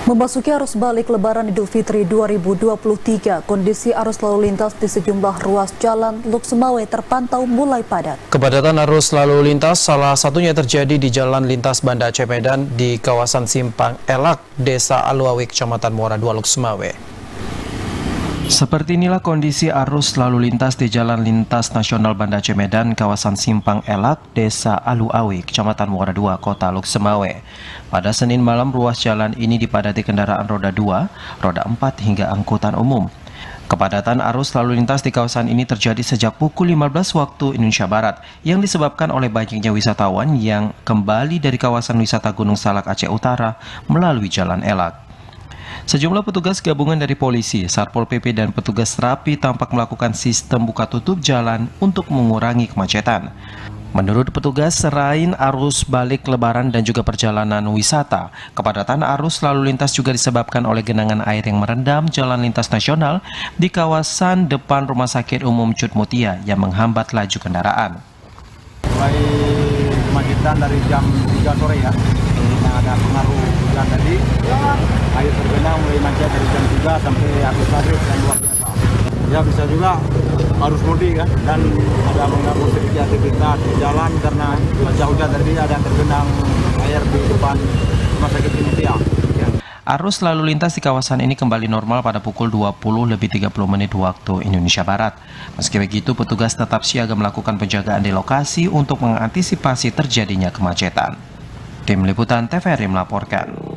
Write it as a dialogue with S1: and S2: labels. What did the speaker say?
S1: Memasuki arus balik Lebaran Idul Fitri 2023, kondisi arus lalu lintas di sejumlah ruas jalan Luksumawe terpantau mulai padat.
S2: Kepadatan arus lalu lintas salah satunya terjadi di Jalan Lintas Banda Aceh Medan di kawasan Simpang Elak, Desa Aluawi, Kecamatan Muara II, Luksumawe. Seperti inilah kondisi arus lalu lintas di Jalan Lintas Nasional Banda Aceh Medan, kawasan Simpang Elak, Desa Aluawi, Kecamatan Muara II, Kota Luksumawe. Pada Senin malam, ruas jalan ini dipadati kendaraan roda 2, roda 4 hingga angkutan umum. Kepadatan arus lalu lintas di kawasan ini terjadi sejak pukul 15 waktu Indonesia Barat, yang disebabkan oleh banyaknya wisatawan yang kembali dari kawasan wisata Gunung Salak Aceh Utara melalui Jalan Elak. Sejumlah petugas gabungan dari polisi, Satpol PP, dan petugas terapi tampak melakukan sistem buka tutup jalan untuk mengurangi kemacetan. Menurut petugas, selain arus balik Lebaran dan juga perjalanan wisata, kepadatan arus lalu lintas juga disebabkan oleh genangan air yang merendam Jalan Lintas Nasional di kawasan depan Rumah Sakit Umum Cud Mutia yang menghambat laju kendaraan.
S3: Mulai kemacetan dari jam 3 sore ya, yang ada pengaruh hujan tadi, air tergenang mulai macet dari jam 3 sampai habis maghrib yang luar biasa. Ya bisa juga arus mudik kan, dan ada mengganggu sedikit aktivitas di jalan karena cuaca hujan tadi ada yang tergenang air di depan Rumah Sakit Mutia.
S2: Arus lalu lintas di kawasan ini kembali normal pada pukul 20:30 waktu Indonesia Barat. Meski begitu, petugas tetap siaga melakukan penjagaan di lokasi untuk mengantisipasi terjadinya kemacetan. Tim Liputan TVRI melaporkan.